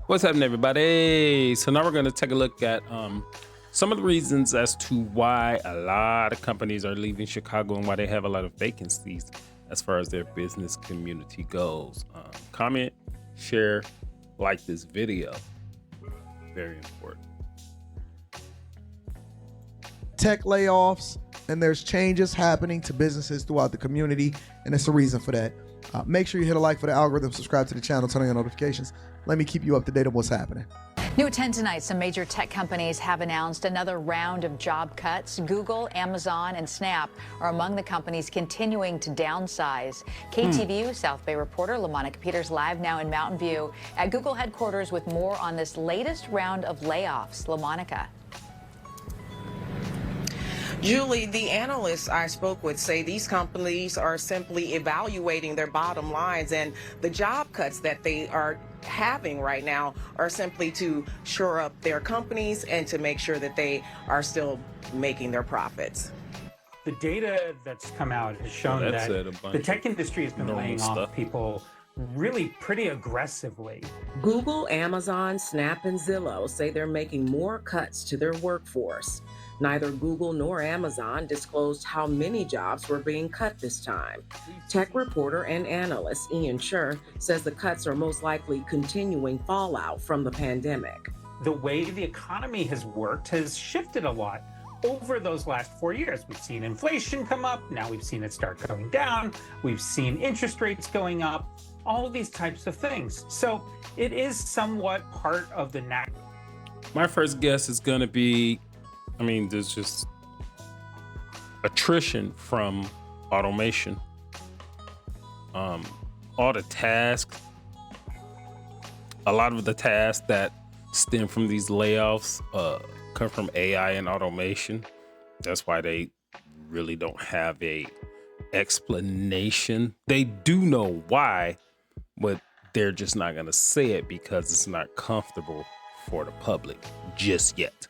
What's happening, everybody? So now we're going to take a look at some of the reasons as to why a lot of companies are leaving Chicago and why they have a lot of vacancies as far as their business community goes. Comment, share, like this video. Very important. Tech layoffs, and there's changes happening to businesses throughout the community, and it's a reason for that. Make sure you hit a like for the algorithm, subscribe to the channel, turn on your notifications. Let me keep you up to date on what's happening. New at 10 tonight, some major tech companies have announced another round of job cuts. Google, Amazon, and Snap are among the companies continuing to downsize. KTVU South Bay reporter LaMonica Peters live now in Mountain View at Google headquarters with more on this latest round of layoffs. LaMonica. Julie, the analysts I spoke with say these companies are simply evaluating their bottom lines, and the job cuts that they are having right now are simply to shore up their companies and to make sure that they are still making their profits. The data that's come out has shown that the tech industry has been laying off people really pretty aggressively. Google, Amazon, Snap, and Zillow say they're making more cuts to their workforce. Neither Google nor Amazon disclosed how many jobs were being cut this time. Tech reporter and analyst Ian Scher says the cuts are most likely continuing fallout from the pandemic. The way the economy has worked has shifted a lot over those last 4 years. We've seen inflation come up, now we've seen it start going down, we've seen interest rates going up, all of these types of things. So it is somewhat part of the My first guess is going to be, there's just attrition from automation. All the tasks, a lot of the tasks that stem from these layoffs come from AI and automation. That's why they really don't have a explanation. They do know why, but they're just not going to say it because it's not comfortable for the public just yet.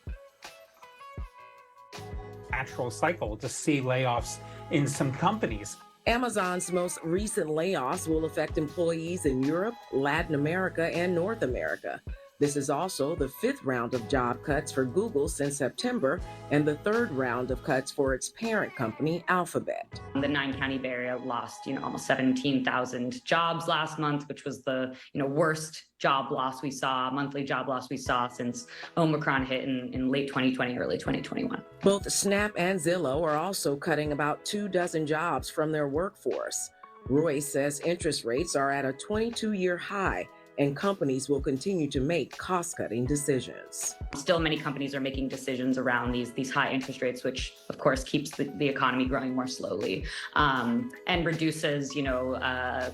Natural cycle to see layoffs in some companies. Amazon's most recent layoffs will affect employees in Europe, Latin America, and North America. This is also the fifth round of job cuts for Google since September and the third round of cuts for its parent company, Alphabet. The 9-county Bay Area lost, almost 17,000 jobs last month, which was the, worst job loss we saw, monthly job loss we saw since Omicron hit in late 2020, early 2021. Both Snap and Zillow are also cutting about 24 jobs from their workforce. Royce says interest rates are at a 22-year high, and companies will continue to make cost-cutting decisions. Still, many companies are making decisions around these high interest rates, which of course keeps the economy growing more slowly, and reduces,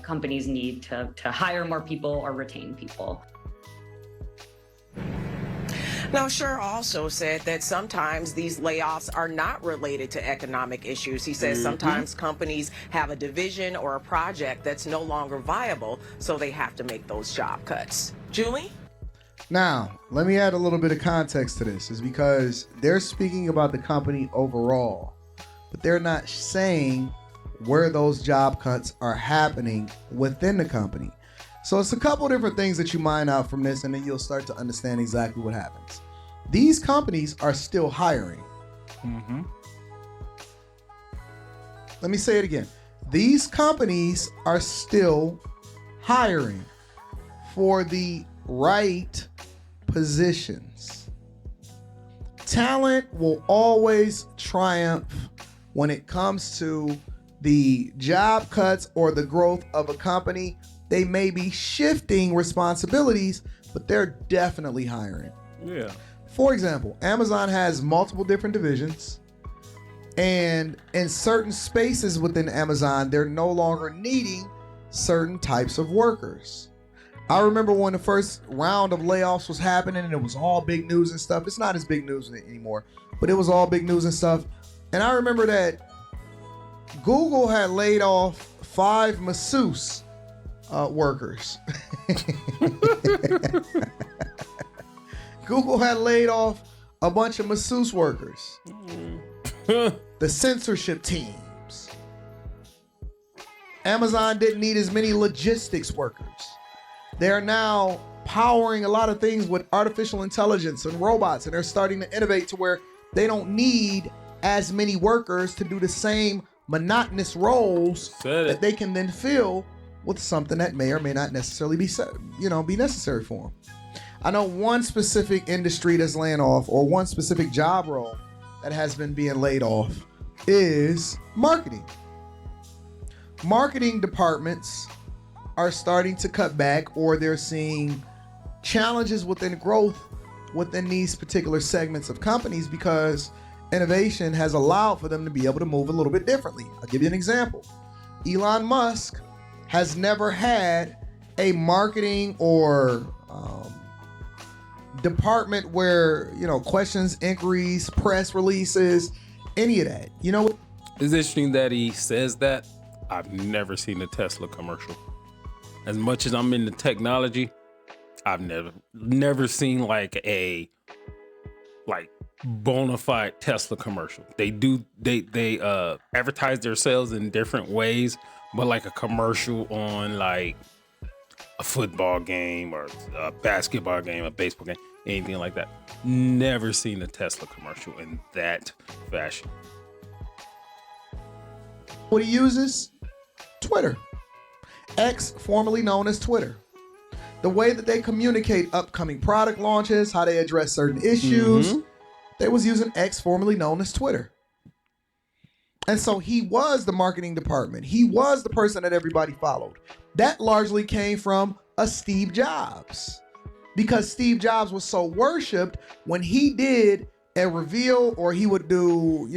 companies' need to hire more people or retain people. Now, Scher also said that sometimes these layoffs are not related to economic issues. He says sometimes companies have a division or a project that's no longer viable, so they have to make those job cuts. Julie? Now, let me add a little bit of context to this, is because they're speaking about the company overall, but they're not saying where those job cuts are happening within the company. So it's a couple different things that you mine out from this, and then you'll start to understand exactly what happens. These companies are still hiring. Let me say it again. These companies are still hiring for the right positions. Talent will always triumph when it comes to the job cuts or the growth of a company. They may be shifting responsibilities, but they're definitely hiring. Yeah. For example, Amazon has multiple different divisions, and in certain spaces within Amazon, they're no longer needing certain types of workers. I remember when the first round of layoffs was happening and it was all big news and stuff. It's not as big news anymore, but it was all big news and stuff. And I remember that Google had laid off 5 masseuse workers. Google had laid off a bunch of masseuse workers. The censorship teams. Amazon didn't need as many logistics workers. They're now powering a lot of things with artificial intelligence and robots, and they're starting to innovate to where they don't need as many workers to do the same monotonous roles that they can then fill with something that may or may not necessarily be necessary for them. I know one specific industry that's laying off, or one specific job role that has been being laid off, is marketing. Marketing departments are starting to cut back, or they're seeing challenges within growth within these particular segments of companies because innovation has allowed for them to be able to move a little bit differently. I'll give you an example. Elon Musk has never had a marketing or department where, questions, inquiries, press releases, any of that. You know, it's interesting that he says that. I've never seen a Tesla commercial. As much as I'm into technology, I've never seen like a bona fide Tesla commercial. They advertise themselves in different ways, but like a commercial on like a football game or a basketball game, a baseball game, anything like that. Never seen a Tesla commercial in that fashion. What he uses? Twitter. X, formerly known as Twitter. The way that they communicate upcoming product launches, how they address certain issues, they was using X, formerly known as Twitter. And so he was the marketing department. He was the person that everybody followed. That largely came from a Steve Jobs, because Steve Jobs was so worshipped when he did a reveal, or he would do,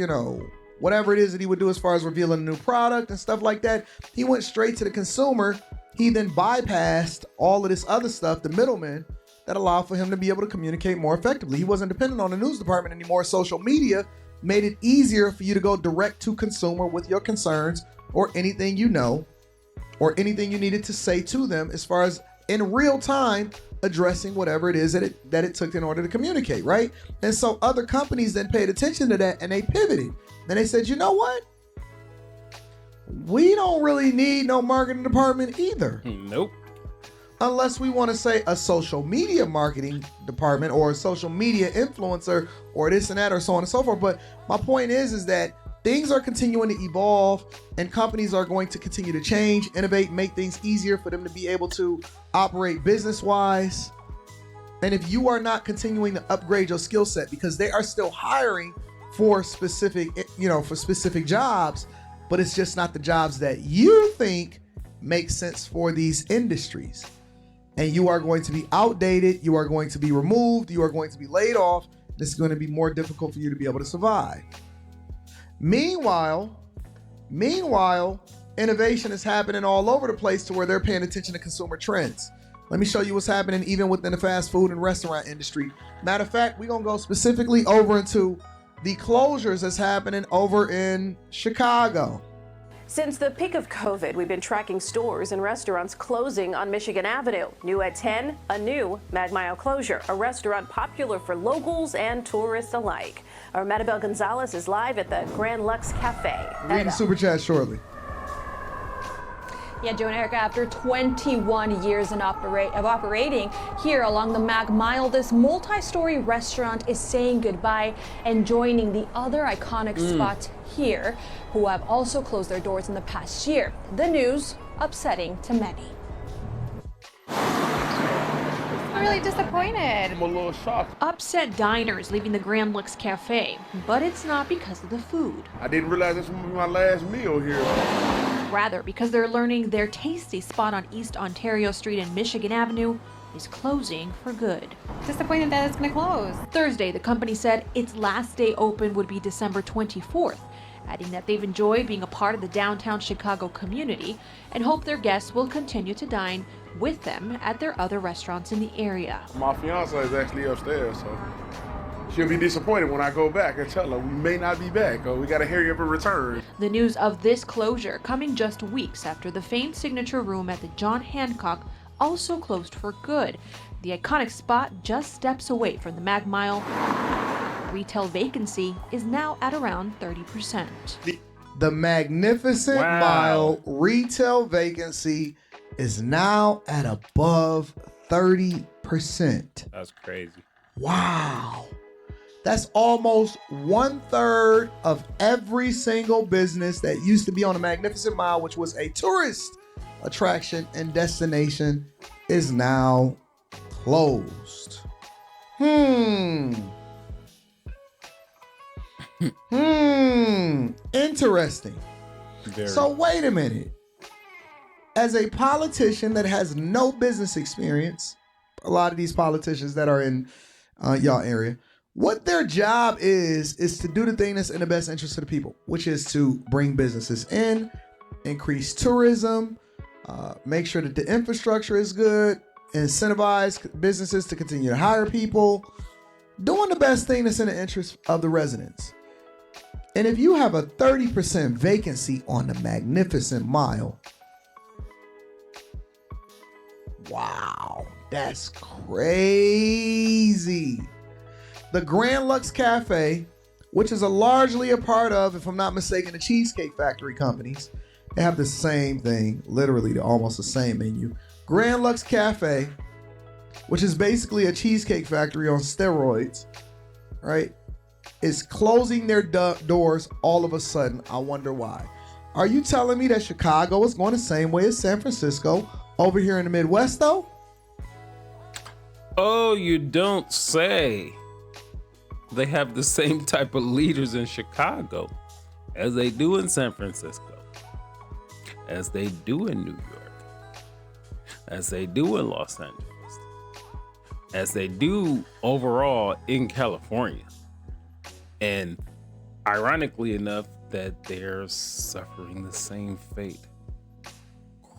whatever it is that he would do as far as revealing a new product and stuff like that. He went straight to the consumer. He then bypassed all of this other stuff, the middlemen, that allowed for him to be able to communicate more effectively. He wasn't dependent on the news department anymore. Social media made it easier for you to go direct to consumer with your concerns or anything you know, or anything you needed to say to them as far as in real time addressing whatever it is that it took in order to communicate, right? And so other companies then paid attention to that and they pivoted. And they said, you know what? We don't really need no marketing department either. Nope. Unless we want to say a social media marketing department or a social media influencer or this and that or so on and so forth. But my point is that things are continuing to evolve and companies are going to continue to change, innovate, make things easier for them to be able to operate business-wise. And if you are not continuing to upgrade your skill set, because they are still hiring for specific jobs, but it's just not the jobs that you think make sense for these industries. And you are going to be outdated, you are going to be removed, you are going to be laid off. This is going to be more difficult for you to be able to survive. Meanwhile, innovation is happening all over the place to where they're paying attention to consumer trends. Let me show you what's happening even within the fast food and restaurant industry. Matter of fact, we're going to go specifically over into the closures that's happening over in Chicago. Since the peak of COVID, we've been tracking stores and restaurants closing on Michigan Avenue. New at 10, a new Mag Mile closure, a restaurant popular for locals and tourists alike. Our Maribel Gonzalez is live at the Grand Lux Cafe. Reading Super Chat shortly. Yeah, Joe and Erica, after 21 years of operating here along the Mag Mile, this multi-story restaurant is saying goodbye and joining the other iconic spots here, who have also closed their doors in the past year. The news upsetting to many. I'm really disappointed. I'm a little shocked. Upset diners leaving the Grand Lux Cafe, but it's not because of the food. I didn't realize this would be my last meal here. Rather, because they're learning their tasty spot on East Ontario Street and Michigan Avenue is closing for good. Disappointed that it's going to close. Thursday, the company said its last day open would be December 24th, adding that they've enjoyed being a part of the downtown Chicago community and hope their guests will continue to dine with them at their other restaurants in the area. My fiance is actually upstairs, so she'll be disappointed when I go back and tell her we may not be back, or we got to hurry up and return. The news of this closure coming just weeks after the famed Signature Room at the John Hancock also closed for good. The iconic spot just steps away from the Mag Mile. Retail vacancy is now at around 30%. The Magnificent Mile retail vacancy is now at above 30%. 30%. That's crazy. Wow. That's almost 1/3 of every single business that used to be on the Magnificent Mile, which was a tourist attraction and destination, is now closed. Interesting. Very. So wait a minute. As a politician that has no business experience, a lot of these politicians that are in y'all area, what their job is to do the thing that's in the best interest of the people, which is to bring businesses in, increase tourism, make sure that the infrastructure is good, incentivize businesses to continue to hire people, doing the best thing that's in the interest of the residents. And if you have a 30% vacancy on the Magnificent Mile, wow, that's crazy. The Grand Lux Cafe, which is largely a part of, if I'm not mistaken, the Cheesecake Factory companies, they have the same thing, literally almost the same menu. Grand Lux Cafe, which is basically a cheesecake factory on steroids, right, is closing their doors all of a sudden. I wonder why. Are you telling me that Chicago is going the same way as San Francisco over here in the Midwest, though? Oh, you don't say. They have the same type of leaders in Chicago as they do in San Francisco, as they do in New York, as they do in Los Angeles, as they do overall in California. And ironically enough, that they're suffering the same fate.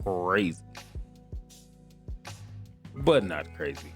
Crazy. But not crazy.